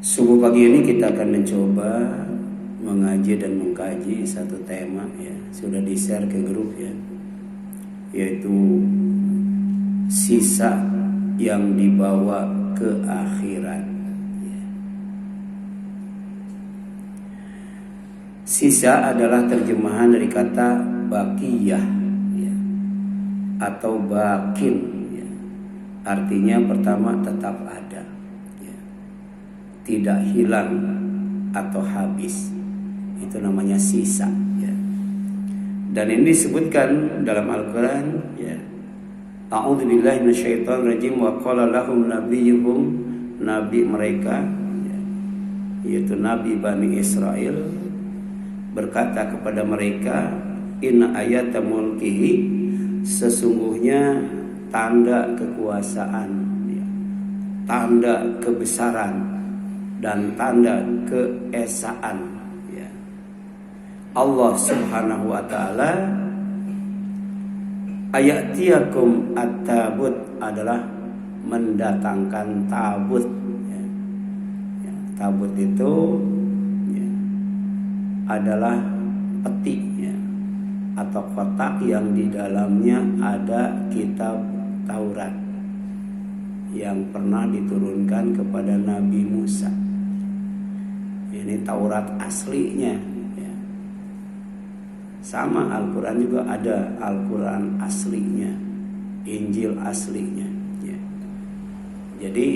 Subuh pagi ini kita akan mencoba mengaji dan mengkaji satu tema ya, sudah di-share ke grup ya, yaitu sisa yang dibawa ke akhirat ya. Sisa adalah terjemahan dari kata baqiyah ya, atau bakin ya. Artinya pertama tetap ada, tidak hilang atau habis, itu namanya sisa ya. Dan ini disebutkan dalam Al-Quran ya, a'udzubillahi minasyaitonirrajim, wa qala lahum nabiyyuhum, nabi mereka ya, yaitu nabi Bani Israel berkata kepada mereka, inna ayata mulkihi, sesungguhnya tanda kekuasaan ya, tanda kebesaran dan tanda keesaan ya, Allah Subhanahu wa taala, ayatiyakum at-tabut adalah mendatangkan tabut ya. Ya, tabut itu ya, adalah peti ya, atau kotak yang di dalamnya ada kitab Taurat yang pernah diturunkan kepada Nabi Musa. Ini Taurat aslinya ya. Sama Al-Quran juga ada Al-Quran aslinya, Injil aslinya ya. Jadi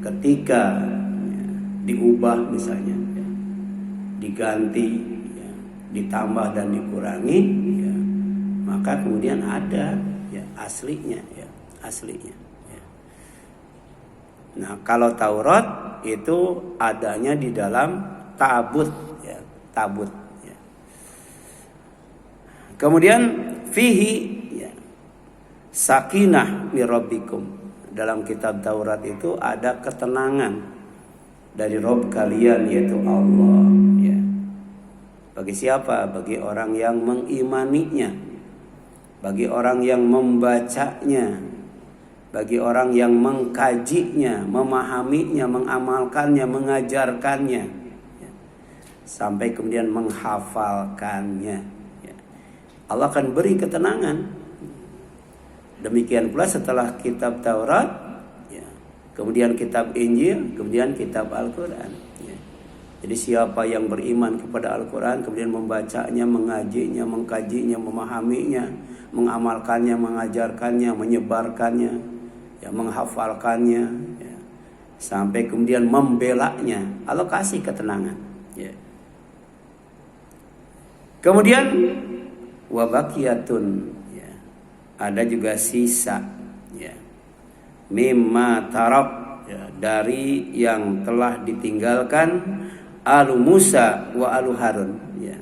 ketika ya, diubah misalnya ya, diganti ya, ditambah dan dikurangi ya, maka kemudian ada ya aslinya ya, aslinya ya. Nah kalau Taurat itu adanya di dalam tabut ya, tabut ya. Kemudian fihi ya, sakinah mirabbikum, dalam kitab Taurat itu ada ketenangan dari Rob kalian yaitu Allah ya. Bagi siapa? Bagi orang yang mengimaninya, bagi orang yang membacanya, bagi orang yang mengkajinya, memahaminya, mengamalkannya, mengajarkannya ya, sampai kemudian menghafalkannya ya. Allah akan beri ketenangan. Demikian pula setelah kitab Taurat ya, kemudian kitab Injil, kemudian kitab Al-Quran ya. Jadi siapa yang beriman kepada Al-Quran, kemudian membacanya, mengajinya, mengkajinya, memahaminya, mengamalkannya, mengajarkannya, menyebarkannya ya, menghafalkannya ya, sampai kemudian membelanya, Allah kasih ketenangan ya. Kemudian wabakiyatun ya, ada juga sisa ya, mimma tarak ya, dari yang telah ditinggalkan alu Musa wa alu Harun ya,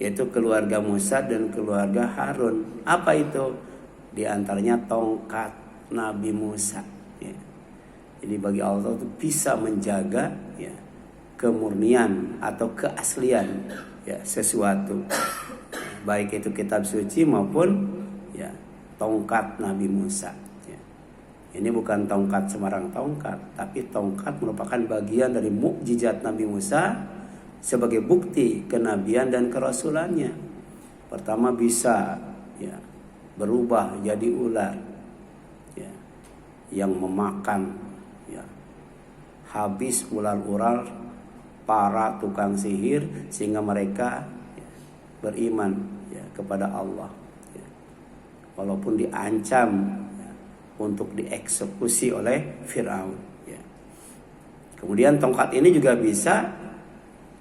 yaitu keluarga Musa dan keluarga Harun. Apa itu? Di antaranya tongkat Nabi Musa ya. Jadi bagi Allah itu bisa menjaga ya, kemurnian atau keaslian ya, sesuatu, baik itu kitab suci maupun ya, tongkat Nabi Musa ya. Ini bukan tongkat sembarang tongkat, tapi tongkat merupakan bagian dari mukjizat Nabi Musa sebagai bukti kenabian dan kerasulannya. Pertama bisa ya, berubah jadi ular ya, yang memakan ya, habis ular-ular para tukang sihir, sehingga mereka ya, beriman ya, kepada Allah ya, walaupun diancam ya, untuk dieksekusi oleh Firaun ya. Kemudian tongkat ini juga bisa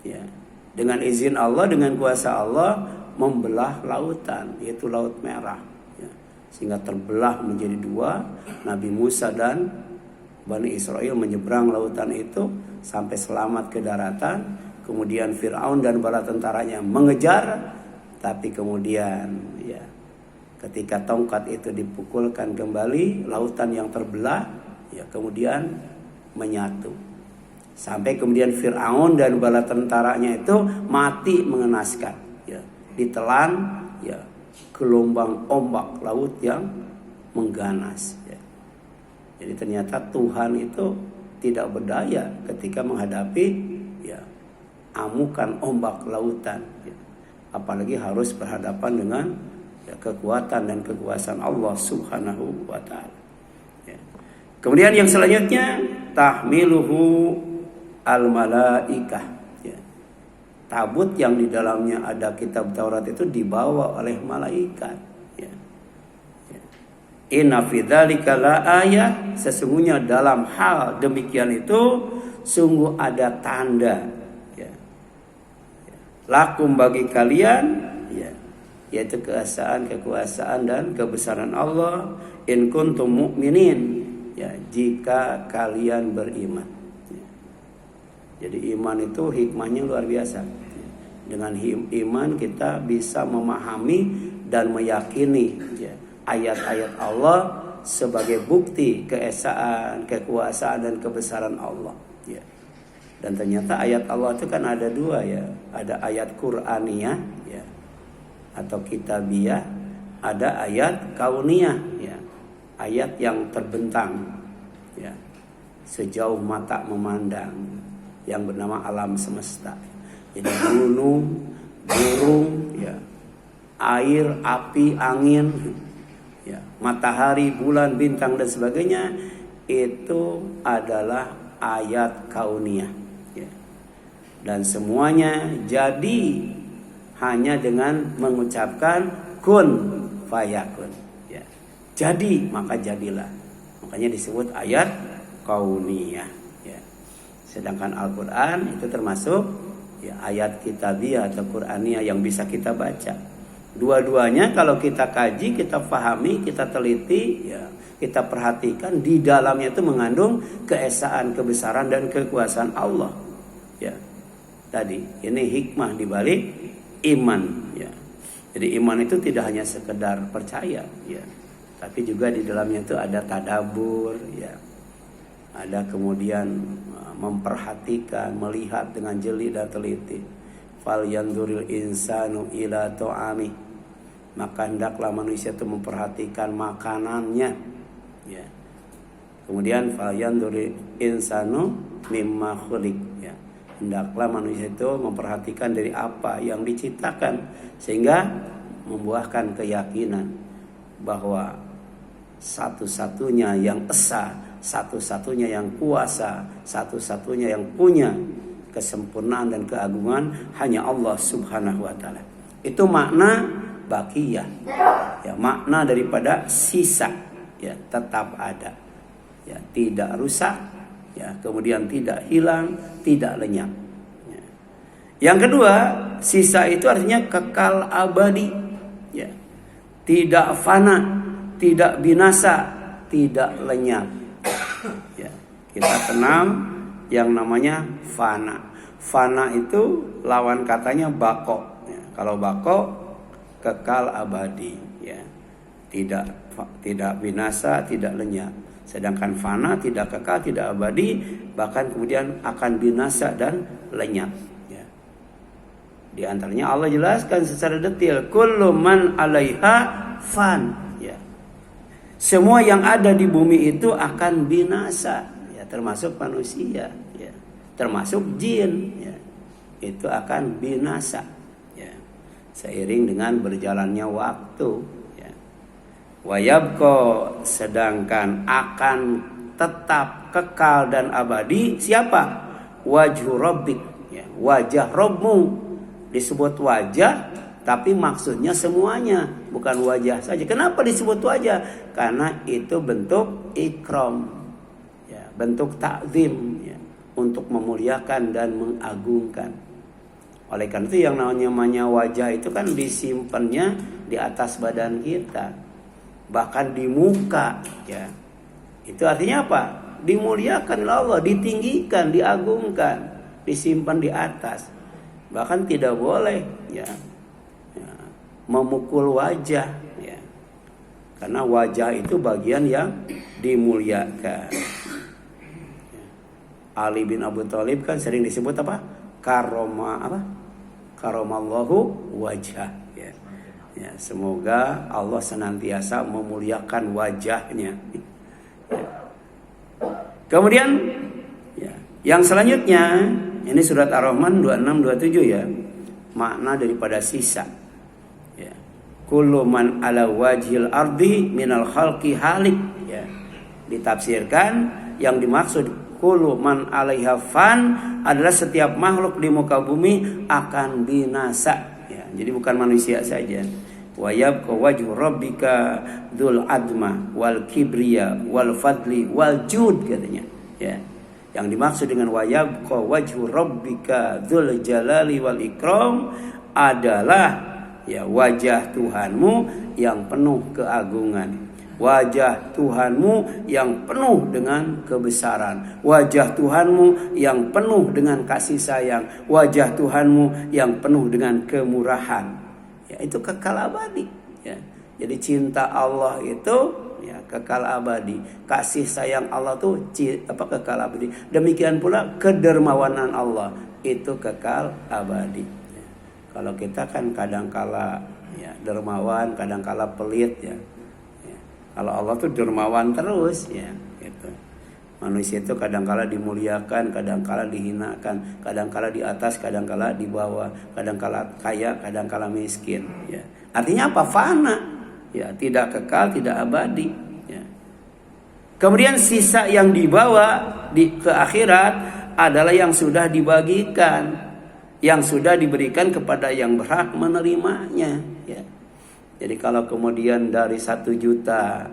ya, dengan izin Allah, dengan kuasa Allah membelah lautan, yaitu Laut Merah ya, sehingga terbelah menjadi dua. Nabi Musa dan Bani Israel menyeberang lautan itu sampai selamat ke daratan. Kemudian Firaun dan bala tentaranya mengejar, tapi kemudian ya, ketika tongkat itu dipukulkan kembali, lautan yang terbelah ya kemudian menyatu. Sampai kemudian Firaun dan bala tentaranya itu mati mengenaskan ya, ditelan ya, gelombang ombak laut yang mengganas ya. Jadi ternyata Tuhan itu tidak berdaya ketika menghadapi ya amukan ombak lautan, ya. Apalagi harus berhadapan dengan ya, kekuatan dan kekuasaan Allah Subhanahu wa taala. Ya. Kemudian yang selanjutnya tahmiluhu al-malaikah. Ya. Tabut yang di dalamnya ada kitab Taurat itu dibawa oleh malaikat. Ya. Ya. Inna fi dzalika la ayah, sesungguhnya dalam hal demikian itu sungguh ada tanda. Ya. Ya. Lakum bagi kalian, ya, yaitu kekuasaan dan kebesaran Allah, in kuntum mu'minin, ya, jika kalian beriman. Ya. Jadi iman itu hikmahnya luar biasa. Ya. Dengan iman kita bisa memahami dan meyakini ya, ayat-ayat Allah sebagai bukti keesaan, kekuasaan dan kebesaran Allah. Ya. Dan ternyata ayat Allah itu kan ada dua ya, ada ayat Qur'aniyah ya, atau kitabiah, ada ayat kauniyah ya, ayat yang terbentang ya, sejauh mata memandang, yang bernama alam semesta. Jadi gunung, burung ya, air, api, angin ya, matahari, bulan, bintang dan sebagainya, itu adalah ayat kauniyah ya. Dan semuanya jadi hanya dengan mengucapkan kun fayakun ya. Jadi maka jadilah. Makanya disebut ayat kauniyah ya. Sedangkan Al-Qur'an itu termasuk ya, ayat kitabiah atau Qur'aniyah yang bisa kita baca. Dua-duanya kalau kita kaji, kita pahami, kita teliti ya, kita perhatikan, di dalamnya itu mengandung keesaan, kebesaran dan kekuasaan Allah ya. Tadi ini hikmah di balik iman ya. Jadi iman itu tidak hanya sekedar percaya ya, tapi juga di dalamnya itu ada tadabbur ya. Ada kemudian memperhatikan, melihat dengan jeli dan teliti. Fal yanzuril insanu ila ta'ami, maka hendaklah manusia itu memperhatikan makanannya ya. Kemudian fal yanzuril insanu mimma khuliq ya. Hendaklah manusia itu memperhatikan dari apa yang diciptakan, sehingga membuahkan keyakinan bahwa satu-satunya yang esa, satu-satunya yang kuasa, satu-satunya yang punya kesempurnaan dan keagungan hanya Allah Subhanahu wa taala. Itu makna baqiyah. Ya, makna daripada sisa ya, tetap ada. Ya, tidak rusak, ya, kemudian tidak hilang, tidak lenyap. Ya. Yang kedua, sisa itu artinya kekal abadi, ya. Tidak fana, tidak binasa, tidak lenyap. Ya. Kita kenal yang namanya fana. Fana itu lawan katanya bako. Ya. Kalau bako kekal abadi, ya. Tidak binasa, tidak lenyap. Sedangkan fana tidak kekal, tidak abadi, bahkan kemudian akan binasa dan lenyap. Ya. Di antaranya Allah jelaskan secara detail, kullu man 'alaiha fan. Ya. Semua yang ada di bumi itu akan binasa, ya, termasuk manusia, ya, termasuk jin, ya, itu akan binasa, ya, seiring dengan berjalannya waktu. Wayabko, sedangkan akan tetap kekal dan abadi siapa? Wajhu rabbik, ya, wajah Rabbmu. Disebut wajah, tapi maksudnya semuanya, bukan wajah saja. Kenapa disebut wajah? Karena itu bentuk ikram, ya, bentuk ta'zim, ya, untuk memuliakan dan mengagungkan. Oleh karena itu yang namanya wajah itu kan disimpannya di atas badan kita, bahkan di muka, ya. Itu artinya apa? Dimuliakan oleh Allah, ditinggikan, diagungkan, disimpan di atas. Bahkan tidak boleh, ya, memukul wajah, ya. Karena wajah itu bagian yang dimuliakan. Ali bin Abu Thalib kan sering disebut apa? Karomallahu wajah. Ya, semoga Allah senantiasa memuliakan wajahnya. Ya. Kemudian Yang selanjutnya, ini surat Ar-Rahman 26-27 ya. Makna daripada sisa. Ya. Kullu man ala wajhil ardi minal khalqi halik. Ya. Ditafsirkan yang dimaksud kullu man 'alaiha fan adalah setiap makhluk di muka bumi akan binasa. Ya. Jadi bukan manusia saja. Wa yabqa wajhu rabbika dzul adma wal kibriya wal fadli wal jud katanya. Ya. Yang dimaksud dengan wa yabqa wajhu rabbika dzul jalali wal ikram adalah ya wajah Tuhanmu yang penuh keagungan. Wajah Tuhanmu yang penuh dengan kebesaran. Wajah Tuhanmu yang penuh dengan kasih sayang. Wajah Tuhanmu yang penuh dengan kemurahan. Ya, itu kekal abadi. Ya. Jadi cinta Allah itu ya kekal abadi. Kasih sayang Allah itu kekal abadi. Demikian pula kedermawanan Allah itu kekal abadi. Ya. Kalau kita kan kadangkala ya dermawan, kadangkala pelit ya. Kalau Allah tuh dermawan terus ya gitu. Manusia itu kadangkala dimuliakan, kadangkala dihinakan, kadangkala di atas, kadangkala di bawah, kadangkala kaya, kadangkala miskin ya. Artinya apa? Fana. Ya, tidak kekal, tidak abadi ya. Kemudian sisa yang dibawa ke akhirat adalah yang sudah dibagikan, yang sudah diberikan kepada yang berhak menerimanya ya. Jadi kalau kemudian dari 1 juta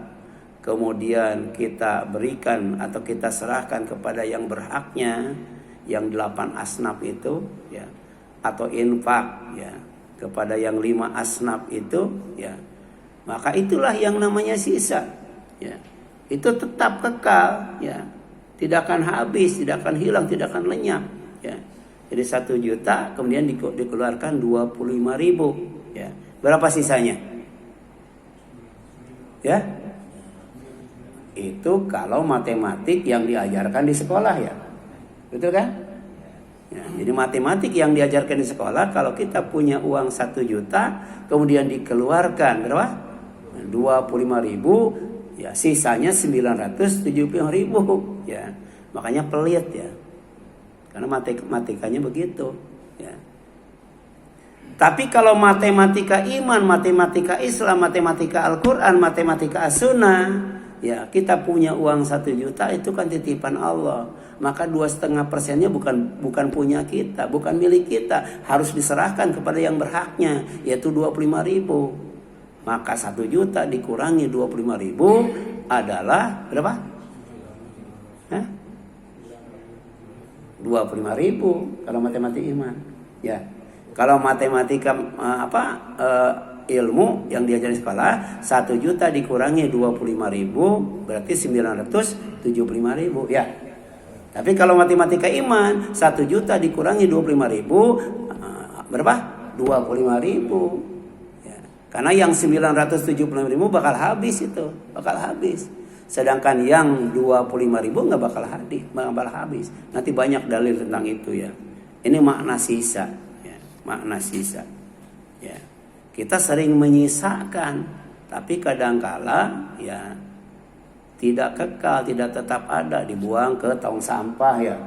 kemudian kita berikan atau kita serahkan kepada yang berhaknya, yang 8 asnaf itu ya, atau infak ya kepada yang 5 asnaf itu ya, maka itulah yang namanya sisa ya. Itu tetap kekal ya, tidak akan habis, tidak akan hilang, tidak akan lenyap ya. Jadi 1 juta kemudian dikeluarkan 25.000 ya. Berapa sisanya? Ya, itu kalau matematik yang diajarkan di sekolah ya, betul kan? Ya, jadi matematik yang diajarkan di sekolah, kalau kita punya uang 1 juta, kemudian dikeluarkan berapa? 25.000, ya sisanya 970.000 ya. Makanya pelit ya, karena matematikanya begitu. Ya. Tapi kalau matematika iman, matematika Islam, matematika Al-Quran, matematika As-Sunnah, ya kita punya uang 1 juta itu kan titipan Allah. Maka 2,5%-nya bukan punya kita, bukan milik kita, harus diserahkan kepada yang berhaknya, yaitu 25.000. Maka 1 juta dikurangi 25.000 adalah berapa? 25.000 kalau matematika iman, ya. Kalau matematika ilmu yang diajarin sekolah 1 juta dikurangi 25.000 berarti 975.000 ya. Tapi kalau matematika iman 1 juta dikurangi 25.000 berapa? 25.000 ya. Karena yang 975.000 bakal habis itu, bakal habis. Sedangkan yang 25.000 nggak bakal habis. Nanti banyak dalil tentang itu ya. Ini makna sisa. Makna sisa ya. Kita sering menyisakan, tapi kadangkala ya tidak kekal, tidak tetap ada, dibuang ke tong sampah ya,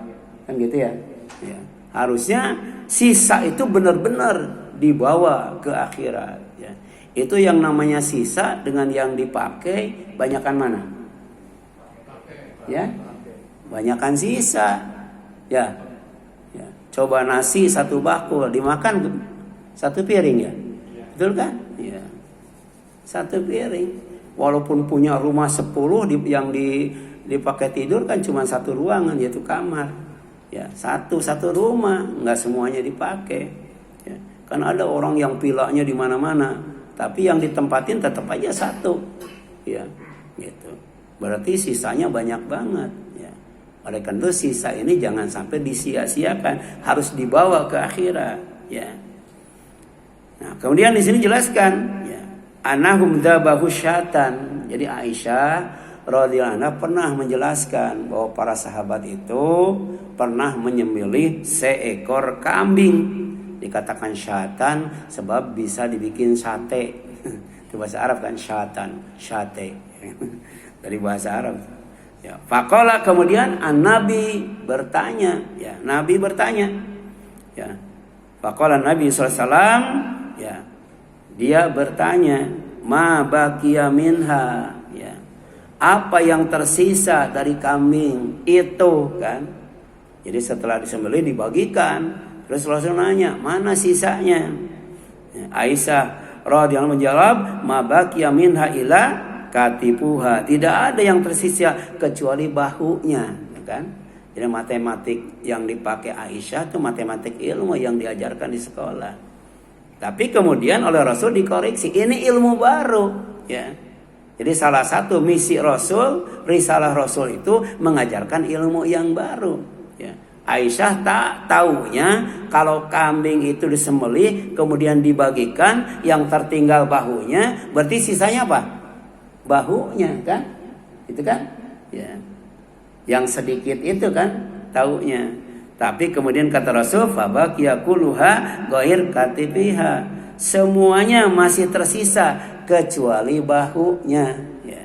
kan gitu ya. Ya. Harusnya sisa itu benar-benar dibawa ke akhirat ya. Itu yang namanya sisa dengan yang dipakai banyakan mana? Ya, banyakan sisa ya. Coba nasi 1 bakul dimakan 1 piring ya, betul kan? Ya, 1 piring. Walaupun punya rumah 10 yang dipakai tidur kan cuma 1 ruangan yaitu kamar. Ya, satu rumah, nggak semuanya dipakai. Ya, kan ada orang yang pilanya di mana-mana, tapi yang ditempatin tetap aja 1. Ya, gitu. Berarti sisanya banyak banget. Oleh karena itu sisa ini jangan sampai disia-siakan, harus dibawa ke akhirat ya. Nah, kemudian di sini jelaskan ya, anahum dzabahu syatan. Jadi Aisyah radhiyallahu anha pernah menjelaskan bahwa para sahabat itu pernah menyembelih seekor kambing. Dikatakan syatan sebab bisa dibikin sate. Itu bahasa Arab kan syatan, syate. Dari bahasa Arab. Ya, faqala kemudian Nabi bertanya, ya, Nabi bertanya. Ya. Faqala Nabi SAW, ya, dia bertanya, ma baqiya minha, ya. Apa yang tersisa dari kambing itu, kan? Jadi setelah disembelih dibagikan, terus Rasul nanya, mana sisanya? Ya, Aisyah radhiyallahu menjawab, ma baqiya minha ila katipuha, tidak ada yang tersisa kecuali bahunya, kan? Jadi matematik yang dipakai Aisyah itu matematik ilmu yang diajarkan di sekolah. Tapi kemudian oleh Rasul dikoreksi, ini ilmu baru, ya. Jadi salah satu misi Rasul, risalah Rasul itu mengajarkan ilmu yang baru, ya. Aisyah tak taunya kalau kambing itu disembelih kemudian dibagikan, yang tertinggal bahunya, berarti sisanya apa? Bahunya, kan? Itu kan? Ya. Yang sedikit itu kan taunya. Tapi kemudian kata Rasul, fabaqiya kulluha ghair katifiha. Semuanya masih tersisa kecuali bahunya, ya.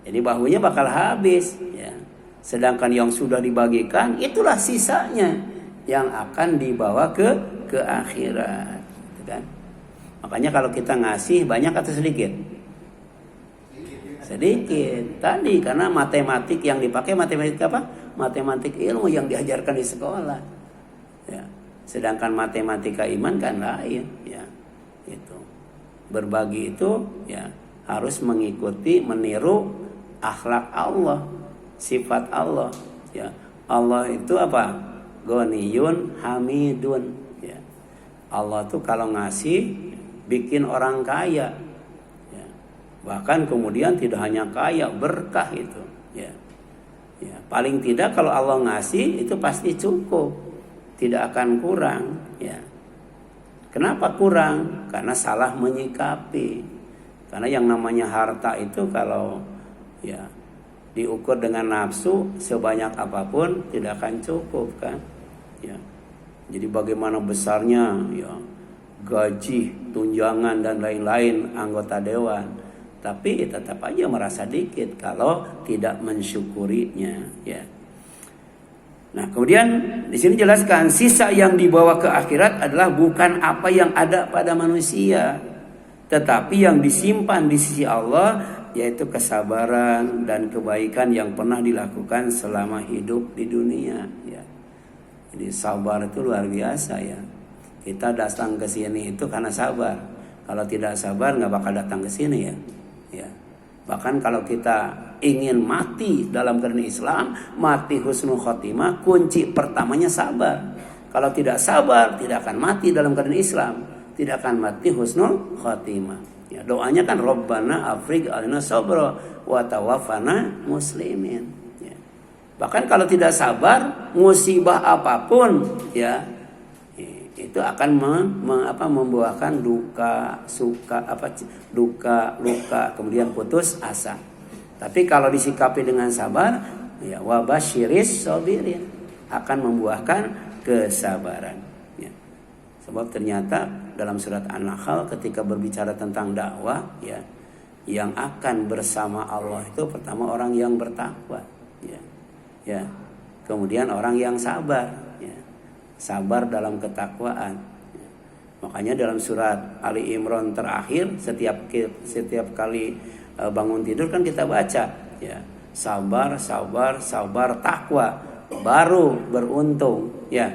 Jadi bahunya bakal habis, ya. Sedangkan yang sudah dibagikan itulah sisanya yang akan dibawa ke akhirat, gitu kan? Makanya kalau kita ngasih banyak atau sedikit? Sedikit tadi, karena matematik yang dipakai matematik apa? Matematik ilmu yang diajarkan di sekolah, ya. Sedangkan matematika iman kan lain, ya. Itu berbagi itu, ya, harus mengikuti, meniru akhlak Allah, sifat Allah, ya. Allah itu apa? Ghaniyun hamidun, ya. Allah tuh kalau ngasih bikin orang kaya. Bahkan kemudian tidak hanya kaya, berkah itu, ya. Ya, paling tidak kalau Allah ngasih itu pasti cukup, tidak akan kurang, ya. Kenapa kurang? Karena salah menyikapi. Karena yang namanya harta itu kalau, ya, diukur dengan nafsu sebanyak apapun tidak akan cukup, kan? Ya. Jadi bagaimana besarnya, ya, gaji, tunjangan dan lain-lain anggota dewan, tapi tetap aja merasa dikit kalau tidak mensyukurinya, ya. Nah, kemudian di sini jelaskan sisa yang dibawa ke akhirat adalah bukan apa yang ada pada manusia, tetapi yang disimpan di sisi Allah, yaitu kesabaran dan kebaikan yang pernah dilakukan selama hidup di dunia, ya. Jadi sabar itu luar biasa, ya. Kita datang ke sini itu karena sabar. Kalau tidak sabar nggak bakal datang ke sini, ya. Ya. Bahkan kalau kita ingin mati dalam keadaan Islam, mati husnul khotimah, kunci pertamanya sabar. Kalau tidak sabar, tidak akan mati dalam keadaan Islam, tidak akan mati husnul khotimah. Ya, doanya kan Rabbana afrigh alina sabra wa tawaffana muslimin. Ya. Bahkan kalau tidak sabar, musibah apapun, ya, itu akan membuahkan duka, luka, kemudian putus asa. Tapi kalau disikapi dengan sabar, ya, wabasyiris sabirin, akan membuahkan kesabaran, ya. Sebab ternyata dalam surat An-Nahl ketika berbicara tentang dakwah, ya, yang akan bersama Allah itu pertama orang yang bertakwa, ya. Ya. Kemudian orang yang sabar, ya. Sabar dalam ketakwaan. Makanya dalam surat Ali Imran terakhir setiap kali bangun tidur kan kita baca, ya, sabar, sabar, sabar, takwa, baru beruntung, ya.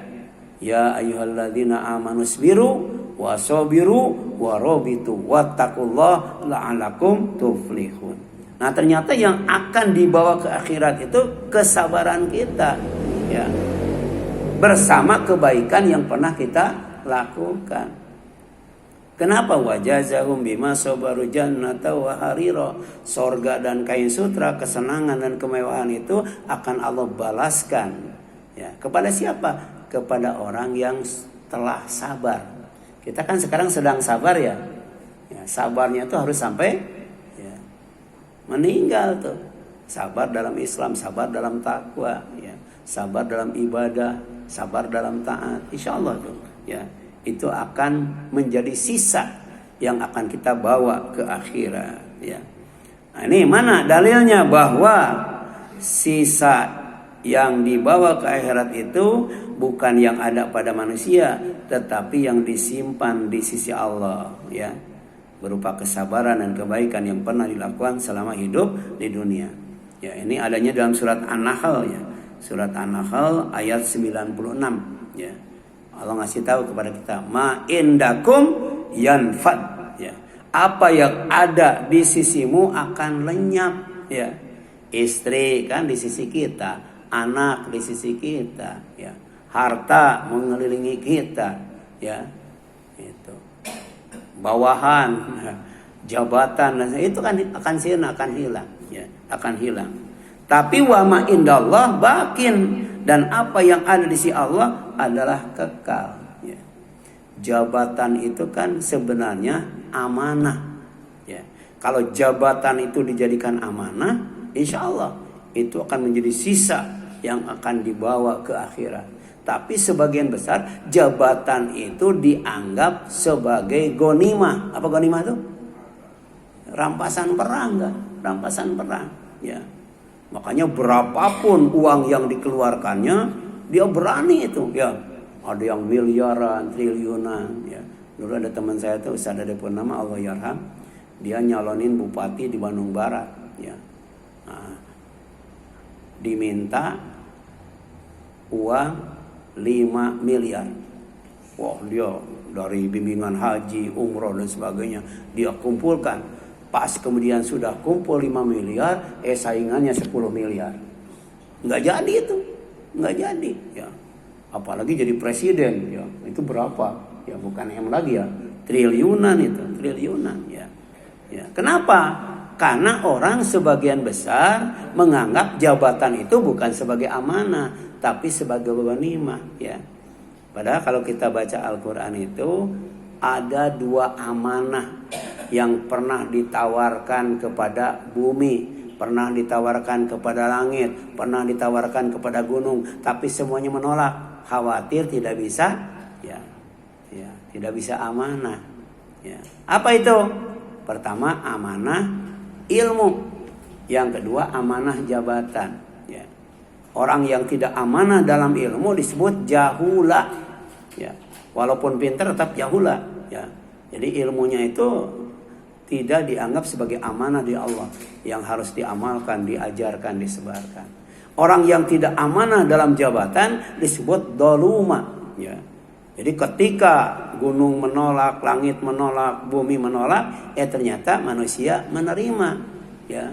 Ya ayyuhalladzina amanu sabiru wasabiru warabitu wattaqullah la'alakum tuflihun. Nah, ternyata yang akan dibawa ke akhirat itu kesabaran kita, ya, bersama kebaikan yang pernah kita lakukan. Kenapa? Wajazahum bima sabaru jannata wa harira. Sorga dan kain sutra, kesenangan dan kemewahan itu akan Allah balaskan, ya, kepada siapa? Kepada orang yang telah sabar. Kita kan sekarang sedang sabar, ya. Ya, sabarnya itu harus sampai, ya, meninggal tuh. Sabar dalam Islam, sabar dalam takwa, ya, sabar dalam ibadah, sabar dalam taat, insya Allah tuh, ya, itu akan menjadi sisa yang akan kita bawa ke akhirat, ya. Nah, ini mana dalilnya bahwa sisa yang dibawa ke akhirat itu bukan yang ada pada manusia, tetapi yang disimpan di sisi Allah, ya, berupa kesabaran dan kebaikan yang pernah dilakukan selama hidup di dunia. Ya, ini adanya dalam surat An-Nahl, ya. Surat An-Nahl ayat 96, ya. Allah ngasih tahu kepada kita, ma indakum yanfad, ya. Apa yang ada di sisimu akan lenyap, ya. Istri kan di sisi kita, anak di sisi kita, ya. Harta mengelilingi kita, ya. Itu. Bawahan, jabatan, itu kan akan sirna, akan hilang, ya, akan hilang. Tapi wa ma indallah bakin, dan apa yang ada di sisi Allah adalah kekal, ya. Jabatan itu kan sebenarnya amanah, ya. Kalau jabatan itu dijadikan amanah, insya Allah itu akan menjadi sisa yang akan dibawa ke akhirat. Tapi sebagian besar jabatan itu dianggap sebagai ghanimah. Apa ghanimah itu? Rampasan perang, kan? Rampasan perang, ya. Makanya berapapun uang yang dikeluarkannya, dia berani itu, ya. Ada yang miliaran, triliunan, ya. Dulu ada teman saya tuh, Ustaz Ade Purnama, Allah yarham, dia nyalonin bupati di Bandung Barat, ya. Nah, diminta uang 5 miliar. Wah, dia dari bimbingan haji, umroh dan sebagainya, dia kumpulkan. Pas kemudian sudah kumpul 5 miliar, saingannya 10 miliar. Nggak jadi itu, nggak jadi, ya. Apalagi jadi presiden, ya. Itu berapa? Ya, bukan M lagi, ya. Triliunan itu, triliunan, ya. Ya. Kenapa? Karena orang sebagian besar menganggap jabatan itu bukan sebagai amanah, tapi sebagai ghanimah, ya. Padahal kalau kita baca Al-Quran itu ada 2 amanah yang pernah ditawarkan kepada bumi, pernah ditawarkan kepada langit, pernah ditawarkan kepada gunung, tapi semuanya menolak, khawatir tidak bisa, ya, ya, tidak bisa amanah, ya. Apa itu? Pertama amanah ilmu, yang kedua amanah jabatan, ya. Orang yang tidak amanah dalam ilmu disebut jahula, ya. Walaupun pintar tetap jahula, ya. Jadi ilmunya itu tidak dianggap sebagai amanah di Allah yang harus diamalkan, diajarkan, disebarkan. Orang yang tidak amanah dalam jabatan disebut doluma, ya. Jadi ketika gunung menolak, langit menolak, bumi menolak, ternyata manusia menerima, ya.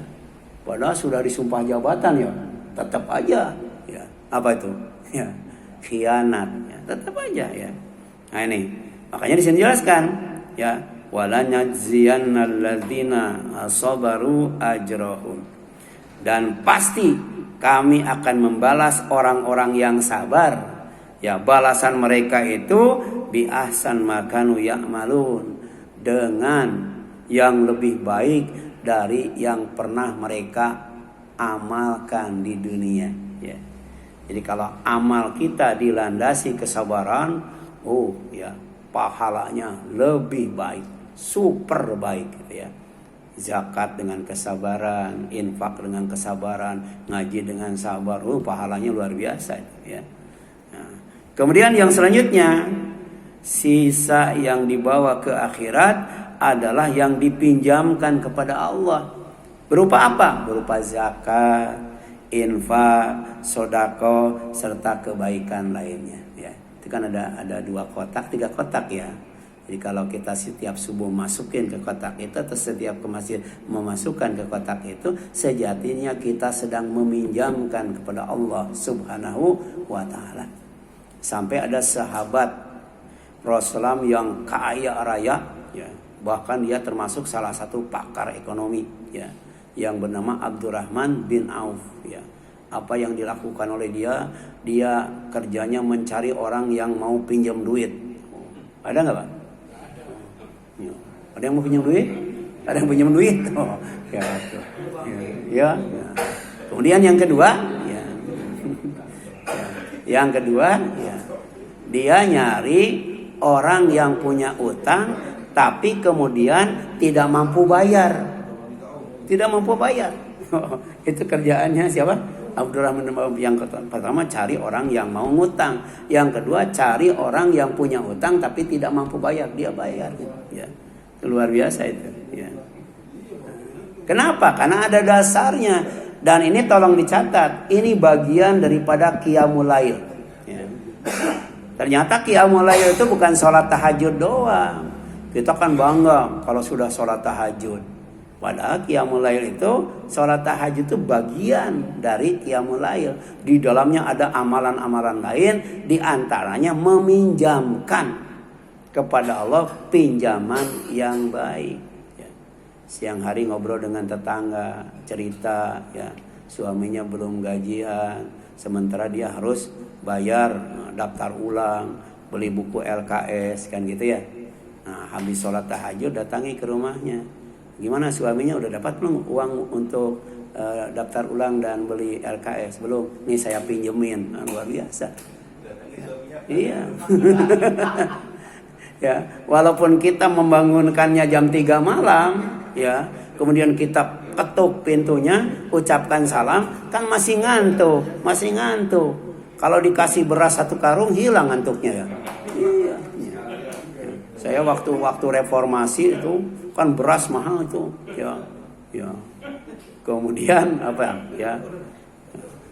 Padahal sudah disumpah jabatan, ya, tetap aja, ya. Apa itu? Ya, khianat, ya. Tetap aja, ya. Nah ini, makanya di sini jelaskan, ya. Wala najziyannal ladzina sabaru ajrahum, dan pasti kami akan membalas orang-orang yang sabar, ya. Balasan mereka itu bi ahsan makanu ya'malun, dengan yang lebih baik dari yang pernah mereka amalkan di dunia, ya. Jadi kalau amal kita dilandasi kesabaran, ya, pahalanya lebih baik, super baik, gitu ya. Zakat dengan kesabaran, infak dengan kesabaran, ngaji dengan sabar, pahalanya luar biasa, ya. Nah, kemudian yang selanjutnya, sisa yang dibawa ke akhirat adalah yang dipinjamkan kepada Allah. Berupa apa? Berupa zakat, infak, sodako, serta kebaikan lainnya, ya. Itu kan ada 2 kotak, 3 kotak, ya. Jadi kalau kita setiap subuh masukin ke kotak itu, atau setiap ke masjid memasukkan ke kotak itu, sejatinya kita sedang meminjamkan kepada Allah Subhanahu wa ta'ala. Sampai ada sahabat Rasulullah yang kaya raya, ya, bahkan dia termasuk salah satu pakar ekonomi, ya, yang bernama Abdurrahman bin Auf, ya. Apa yang dilakukan oleh dia? Dia kerjanya mencari orang yang mau pinjam duit. Ada nggak, Pak? Ada yang mau pinjam duit? Ada yang pinjam duit? Oh, ya, ya, ya. Kemudian yang kedua, ya, yang kedua, ya, dia nyari orang yang punya utang, tapi kemudian tidak mampu bayar, tidak mampu bayar. Itu kerjaannya siapa? Abdurrahman bin Auf. Yang pertama cari orang yang mau ngutang, yang kedua cari orang yang punya utang tapi tidak mampu bayar, dia bayar gitu. Ya. Luar biasa itu. Ya. Kenapa? Karena ada dasarnya. Dan ini tolong dicatat, ini bagian daripada qiyamul lail. Ya. Ternyata qiyamul lail itu bukan sholat tahajud doang. Kita kan bangga kalau sudah sholat tahajud. Padahal qiyamul lail itu, sholat tahajud itu bagian dari qiyamul lail. Di dalamnya ada amalan-amalan lain, di antaranya meminjamkan kepada Allah pinjaman yang baik. Ya. Siang hari ngobrol dengan tetangga, cerita, ya suaminya belum gajian, sementara dia harus bayar daftar ulang, beli buku LKS, kan gitu ya. Nah, habis sholat tahajud datangi ke rumahnya. Gimana suaminya udah dapat belum uang untuk daftar ulang dan beli LKS? Belum. Nih saya pinjemin. Nah, luar biasa. Iya. Ya, walaupun kita membangunkannya jam 3 malam, ya, kemudian kita ketuk pintunya, ucapkan salam, kan masih ngantuk. Kalau dikasih beras 1 karung hilang ngantuknya ya. Iya. Saya waktu reformasi itu kan beras mahal itu, ya. Kemudian apa ya?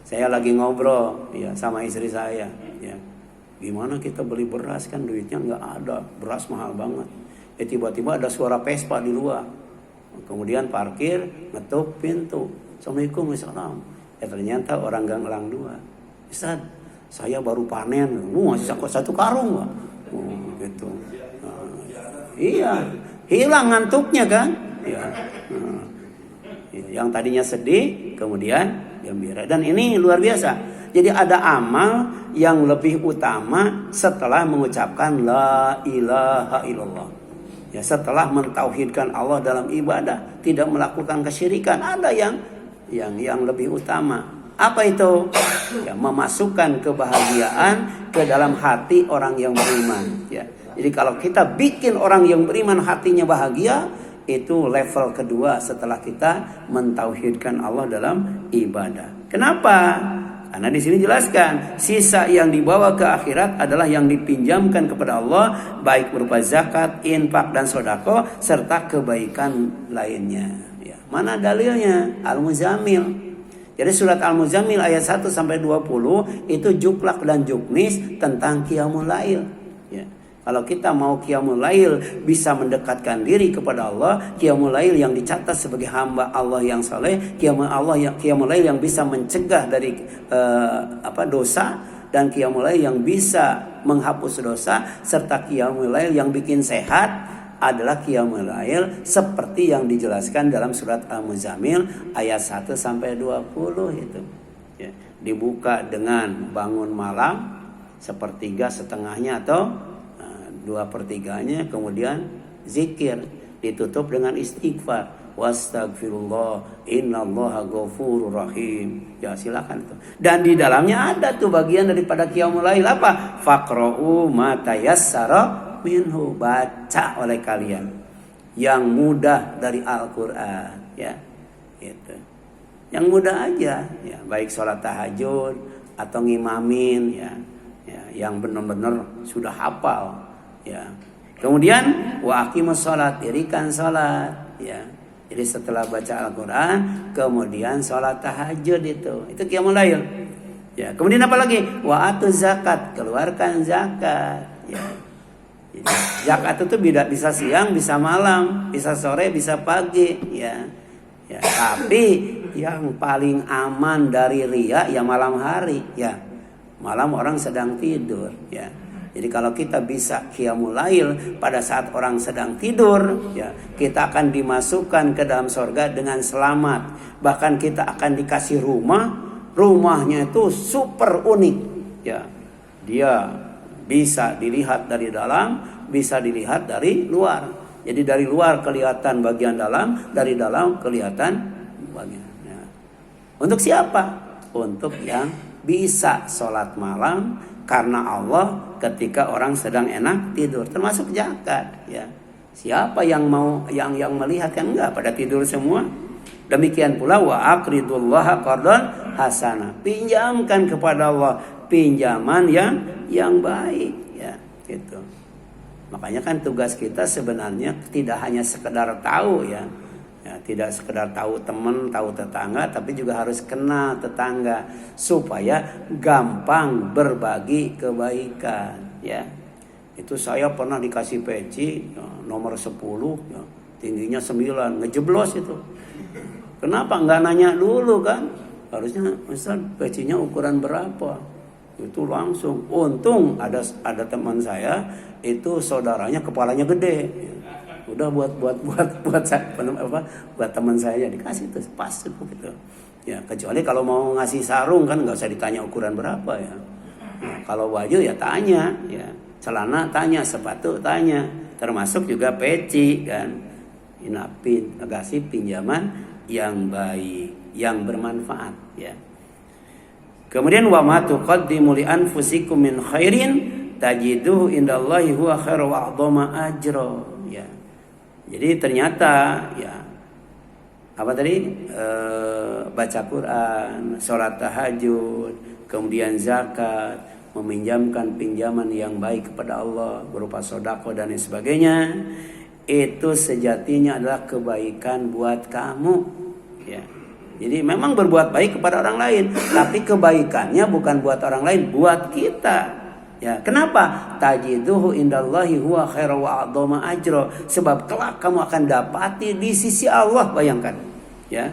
Saya lagi ngobrol ya sama istri saya, ya. Gimana kita beli beras, kan duitnya nggak ada, beras mahal banget. Tiba-tiba ada suara Vespa di luar. Kemudian parkir, ngetuk pintu. Assalamualaikum, waalaikumsalam. Ternyata orang Gang Elang 2. Ustaz, saya baru panen, masih 1 karung lah. Gitu. Iya, hilang ngantuknya kan? Ya. Yang tadinya sedih, kemudian gembira. Dan ini luar biasa. Jadi ada amal yang lebih utama setelah mengucapkan la ilaha illallah. Ya, setelah mentauhidkan Allah dalam ibadah, tidak melakukan kesyirikan, ada yang lebih utama. Apa itu? Ya, memasukkan kebahagiaan ke dalam hati orang yang beriman. Ya. Jadi kalau kita bikin orang yang beriman hatinya bahagia, itu level kedua setelah kita mentauhidkan Allah dalam ibadah. Kenapa? Karena di sini jelaskan, sisa yang dibawa ke akhirat adalah yang dipinjamkan kepada Allah, baik berupa zakat, infak dan sedekah serta kebaikan lainnya. Ya. Mana dalilnya? Al-Muzammil. Jadi surat Al-Muzammil ayat 1 sampai 20 itu juklak dan juknis tentang qiyamul lail. Ya. Kalau kita mau qiyamul lail bisa mendekatkan diri kepada Allah, qiyamul lail yang dicatat sebagai hamba Allah yang saleh, qiyamul lail yang bisa mencegah dari dosa, dan qiyamul lail yang bisa menghapus dosa, serta qiyamul lail yang bikin sehat adalah qiyamul lail seperti yang dijelaskan dalam surat Al-Muzammil ayat 1 sampai 20 itu. Ya, dibuka dengan bangun malam sepertiga setengahnya atau 2/3-nya, kemudian zikir, ditutup dengan istighfar, wastagfirullah innallaha ghafurur rahim. Ya, silakan itu. Dan di dalamnya ada tuh bagian daripada qiyamul lail apa? Faqra'u ma tayassara minhu, baca oleh kalian yang mudah dari Al-Qur'an, ya. Gitu. Yang mudah aja, ya, baik sholat tahajud atau ngimamin, ya. Ya, yang benar-benar sudah hafal. Ya. Kemudian wa aqimus shalat, dirikan salat, ya. Jadi setelah baca Al-Qur'an kemudian salat tahajud itu qiyamul lail. Ya, kemudian apa lagi? Wa atuz zakat, keluarkan zakat, ya. Jadi, zakat itu bisa siang, bisa malam, bisa sore, bisa pagi, ya. Ya, tapi yang paling aman dari riya ya malam hari, ya. Malam orang sedang tidur, ya. Jadi kalau kita bisa qiyamul lail pada saat orang sedang tidur, ya, kita akan dimasukkan ke dalam surga dengan selamat. Bahkan kita akan dikasih rumahnya itu super unik, ya. Dia bisa dilihat dari dalam, bisa dilihat dari luar. Jadi dari luar kelihatan bagian dalam, dari dalam kelihatan bagian. Ya. Untuk siapa? Untuk yang bisa sholat malam karena Allah ketika orang sedang enak tidur, termasuk zakat, ya. Siapa yang mau yang melihat, kan enggak, pada tidur semua. Demikian pula wa aqridullaha qardan hasana. Pinjamkan kepada Allah pinjaman yang baik ya, gitu. Makanya kan tugas kita sebenarnya tidak hanya sekedar tahu ya. Ya, tidak sekedar tahu teman, tahu tetangga, tapi juga harus kenal tetangga supaya gampang berbagi kebaikan ya. Itu saya pernah dikasih peci ya, nomor 10 ya, tingginya 9, ngejeblos itu. Kenapa nggak nanya dulu kan? Harusnya Ustaz pecinya ukuran berapa? Itu langsung. Untung ada teman saya itu saudaranya kepalanya gede. Udah buat teman saya dikasih tuh pas gitu. Ya kecuali kalau mau ngasih sarung kan nggak usah ditanya ukuran berapa ya. Nah, kalau baju ya tanya ya, celana tanya, sepatu tanya, termasuk juga peci kan. Kasih pinjaman yang baik, yang bermanfaat ya. Kemudian wa ma tuqaddimu li anfusikum min khairin tajiduhu indallahi huwa khairu wa a'dhama ajra ya. Jadi ternyata ya apa tadi baca Quran, sholat tahajud, kemudian zakat, meminjamkan pinjaman yang baik kepada Allah berupa sedekah dan lain sebagainya, itu sejatinya adalah kebaikan buat kamu ya. Jadi memang berbuat baik kepada orang lain, tapi kebaikannya bukan buat orang lain, buat kita. Ya, kenapa? Tajiduhu indallahi huwa khairu wa a'dhama ajra. Sebab kelak kamu akan dapati di sisi Allah, bayangkan. Ya.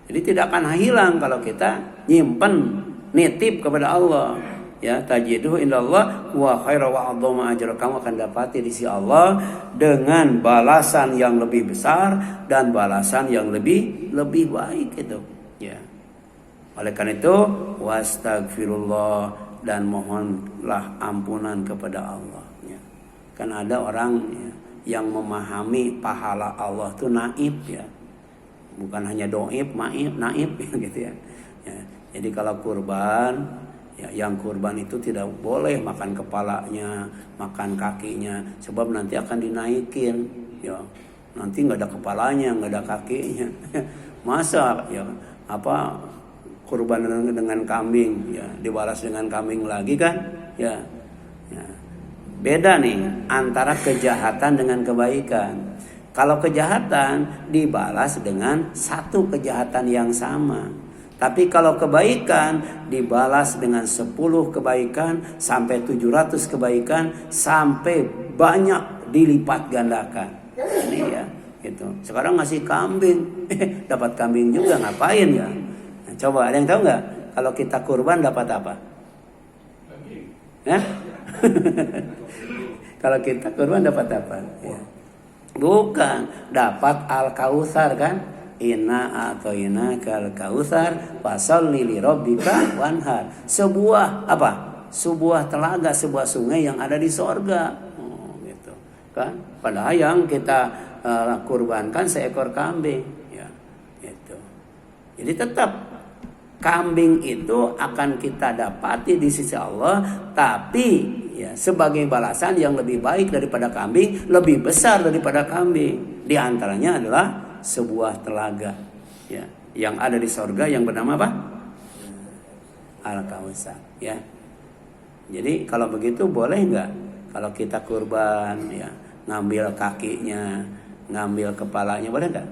Jadi tidak akan hilang kalau kita nyimpen, nitip kepada Allah. Ya, tajiduhu indallah huwa khairu wa a'dhama ajra. Kamu akan dapati di sisi Allah dengan balasan yang lebih besar dan balasan yang lebih baik itu. Ya. Oleh karena itu, wastagfirullah, dan mohonlah ampunan kepada Allah ya. Kan ada orang ya, yang memahami pahala Allah itu naib ya, bukan hanya doib, naib ya, gitu ya. Ya. Jadi kalau kurban ya, yang kurban itu tidak boleh makan kepalanya, makan kakinya, sebab nanti akan dinaikin ya. Nanti nggak ada kepalanya, nggak ada kakinya. Masa ya apa kurban dengan kambing ya dibalas dengan kambing lagi kan ya. Ya beda nih antara kejahatan dengan kebaikan. Kalau kejahatan dibalas dengan satu kejahatan yang sama, tapi kalau kebaikan dibalas dengan 10 kebaikan sampai 700 kebaikan sampai banyak dilipat gandakan. Ini ya gitu. Sekarang ngasih kambing dapat kambing juga, ngapain ya? Coba ada yang tahu nggak? Kalau kita kurban dapat apa? Kalau kita kurban dapat apa? Ya. Bukan, dapat al-kautsar kan? Inna a'tainaka al-kautsar fasholli li rabbika wanhar. Sebuah apa? Sebuah telaga, sebuah sungai yang ada di sorga. Gitu. Kan? Padahal yang kita kurbankan seekor kambing. Ya, gitu. Jadi tetap kambing itu akan kita dapati di sisi Allah, tapi ya sebagai balasan yang lebih baik daripada kambing, lebih besar daripada kambing. Di antaranya adalah sebuah telaga ya, yang ada di sorga yang bernama apa? Al-Kautsar ya. Jadi kalau begitu boleh nggak kalau kita kurban ya, ngambil kakinya, ngambil kepalanya, boleh nggak?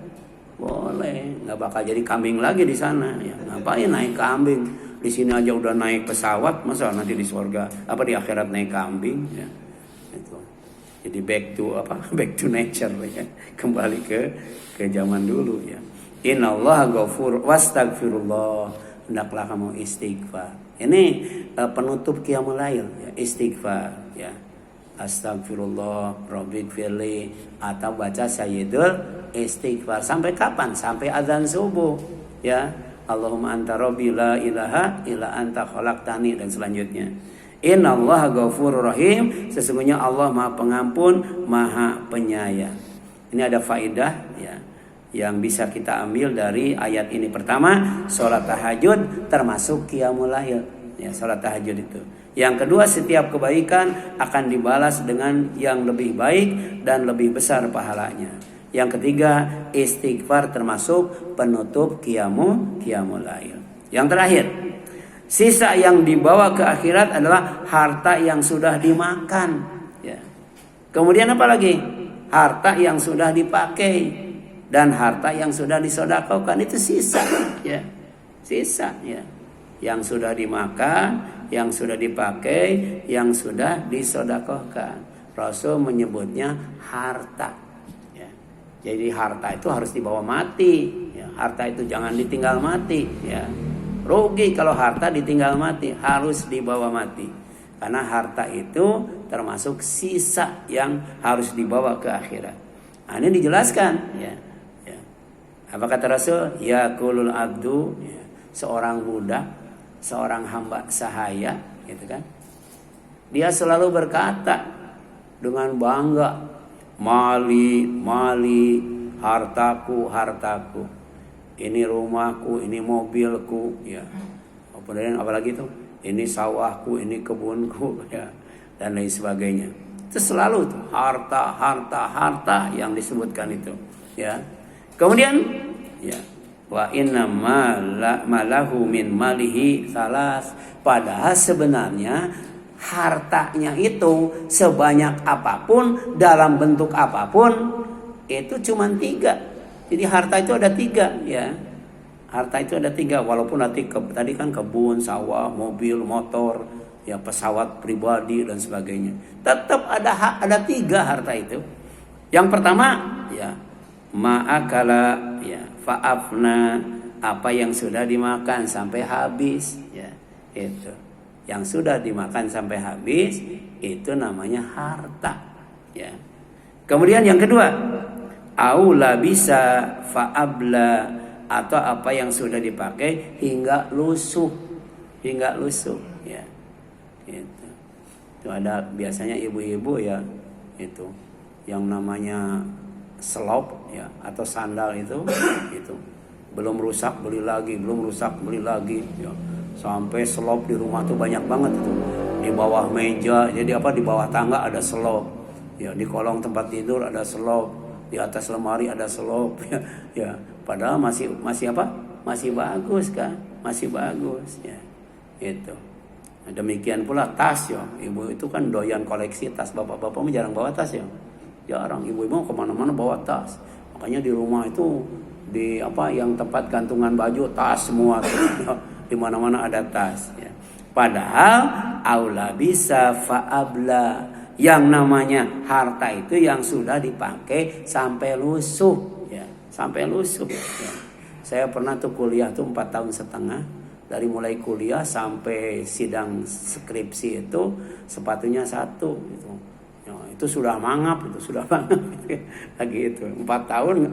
Boleh, nggak bakal jadi kambing lagi di sana. Ya, ngapain naik kambing? Di sini aja udah naik pesawat, masa nanti di surga apa di akhirat naik kambing? Ya, itu. Jadi back to nature ya, kembali ke zaman dulu ya. Innallaha ghafur wastagfirullah, hendaklah kamu istighfar. Ini penutup qiyamul lail ya, istighfar ya. Astagfirullah, Rabbighfirli, atau baca sayyidul istighfar. Sampai kapan? Sampai azan subuh ya. Allahumma anta rabbi la ilaha illa anta khalaqtani, dan selanjutnya. Innallaha ghafurur rahim, sesungguhnya Allah Maha Pengampun, Maha Penyayang. Ini ada faedah ya yang bisa kita ambil dari ayat ini. Pertama, salat tahajud termasuk qiyamul lail ya, salat tahajud itu. Yang kedua, setiap kebaikan akan dibalas dengan yang lebih baik dan lebih besar pahalanya. Yang ketiga, istighfar termasuk penutup qiyamul lail. Yang terakhir, sisa yang dibawa ke akhirat adalah harta yang sudah dimakan. Ya. Kemudian apa lagi? Harta yang sudah dipakai dan harta yang sudah disedekahkan, itu sisa. Ya. Sisa. Ya. Yang sudah dimakan, yang sudah dipakai, yang sudah disedekahkan. Rasul menyebutnya harta. Ya. Jadi harta itu harus dibawa mati. Ya. Harta itu jangan ditinggal mati. Ya. Rugi kalau harta ditinggal mati, harus dibawa mati. Karena harta itu termasuk sisa yang harus dibawa ke akhirat. Nah, ini dijelaskan. Ya. Ya. Apa kata Rasul? Ya kulul abdu, ya. Seorang budak, seorang hamba sahaya, gitu kan? Dia selalu berkata dengan bangga, mali, mali, hartaku, hartaku. Ini rumahku, ini mobilku, ya. Kemudian apalagi itu? Ini sawahku, ini kebunku, ya. Dan lain sebagainya. Itu selalu tuh harta, harta, harta yang disebutkan itu, ya. Kemudian, ya. Wa inna malahu min malihi salas. Padahal sebenarnya hartanya itu sebanyak apapun, dalam bentuk apapun, itu cuma 3. Jadi harta itu ada 3, ya. Harta itu ada 3, walaupun nanti tadi kan kebun, sawah, mobil, motor, ya, pesawat pribadi dan sebagainya. Tetap ada 3 harta itu. Yang pertama, ya, ma'akala, ya, fa'afna, apa yang sudah dimakan sampai habis, ya, itu. Yang sudah dimakan sampai habis itu namanya harta, ya. Kemudian yang kedua, aula bisa fa'abla, atau apa yang sudah dipakai hingga lusuh, ya. Itu ada biasanya ibu-ibu, ya, itu yang namanya selop, ya, atau sandal itu belum rusak beli lagi, belum rusak beli lagi, ya. Sampai selop di rumah tuh banyak banget itu. Di bawah meja, jadi apa, di bawah tangga ada selop, ya, di kolong tempat tidur ada selop, di atas lemari ada selop, ya, ya. Padahal masih apa? Masih bagus kan? Masih bagus, ya. Itu. Nah, demikian pula tas, ya. Ibu itu kan doyan koleksi tas. Bapak-bapak jarang bawa tas, ya. Jarang. Ibu-ibu kemana-mana bawa tas. Makanya di rumah itu di apa yang tempat gantungan baju tas semua tuh. Di mana-mana ada tas, ya. Padahal aula bisa fa'abla, yang namanya harta itu yang sudah dipakai sampai lusuh, ya, sampai lusuh, ya. Saya pernah tuh kuliah tuh 4 tahun setengah. Dari mulai kuliah sampai sidang skripsi itu sepatunya 1 gitu. Ya, itu sudah mangap, lagi itu 4 tahun.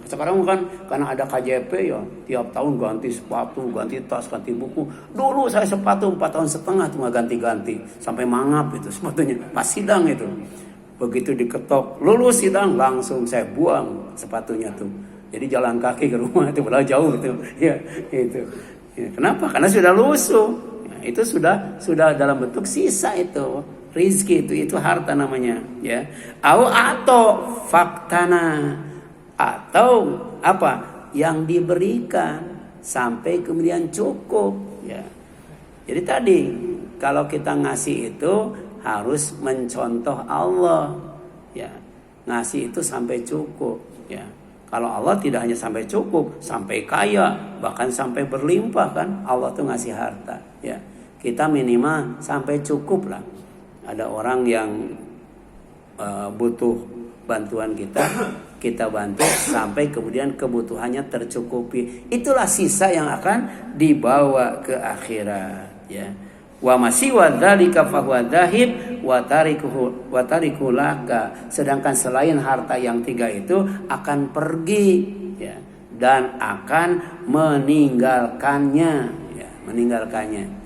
Sekarang kan karena ada KJP, ya, tiap tahun ganti sepatu, ganti tas, ganti buku. Dulu saya sepatu 4 tahun setengah tuh nggak ganti-ganti sampai mangap itu sepatunya. Pas sidang itu, begitu diketok lulus sidang langsung saya buang sepatunya tuh. Jadi jalan kaki ke rumah itu padahal jauh gitu, ya, itu. Ya, kenapa? Karena sudah lusuh. Ya, itu sudah dalam bentuk sisa itu. Rizki itu harta namanya, ya. Atau faktana, atau apa yang diberikan sampai kemudian cukup, ya. Jadi tadi kalau kita ngasih itu harus mencontoh Allah, ya. Ngasih itu sampai cukup, ya. Kalau Allah tidak hanya sampai cukup, sampai kaya, bahkan sampai berlimpah, kan Allah tuh ngasih harta, ya. Kita minimal sampai cukup lah. Ada orang yang butuh bantuan kita bantu sampai kemudian kebutuhannya tercukupi. Itulah sisa yang akan dibawa ke akhirat, ya. Wa masih wadzalika fahuwa dzahib wa tarikuhu laka. Sedangkan selain harta yang 3 itu akan pergi, ya, dan akan meninggalkannya, ya,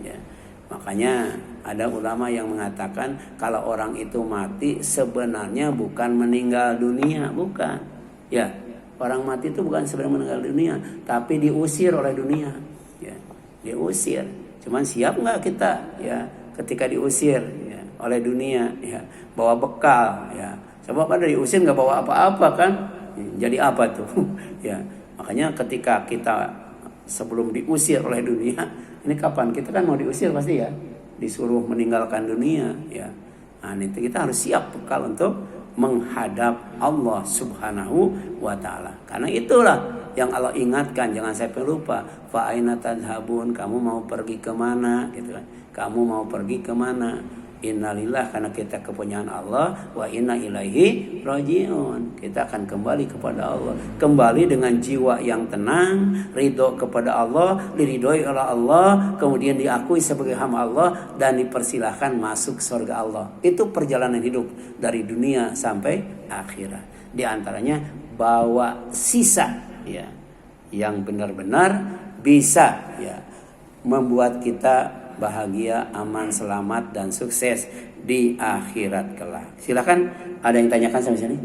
ya. Makanya ada ulama yang mengatakan kalau orang itu mati sebenarnya bukan meninggal dunia, bukan. Ya, orang mati itu bukan sebenarnya meninggal dunia, tapi diusir oleh dunia, ya. Diusir. Cuman siap nggak kita, ya, ketika diusir, ya, oleh dunia, ya, bawa bekal, ya. Coba pada diusir nggak bawa apa-apa, kan, Jadi apa tuh? Ya, makanya ketika kita sebelum diusir oleh dunia, ini kapan kita kan mau diusir pasti ya, disuruh meninggalkan dunia ya. Nah, itu kita harus siap bekal untuk menghadap Allah Subhanahu wa taala. Karena itulah yang Allah ingatkan, jangan sampai lupa. Fa aina tadhabun, kamu mau pergi kemana gitu kan. Kamu mau pergi kemana? Innalillah, karena kita kepunyaan Allah, wa inna ilaihi rajiun, kita akan kembali kepada Allah, kembali dengan jiwa yang tenang, ridho kepada Allah, diridhoi oleh Allah, kemudian diakui sebagai hamba Allah dan dipersilahkan masuk surga Allah. Itu perjalanan hidup dari dunia sampai akhirat. Di antaranya bawa sisa ya yang benar-benar bisa ya membuat kita bahagia, aman, selamat dan sukses di akhirat kelak. Silakan, ada yang tanyakan sampai sini?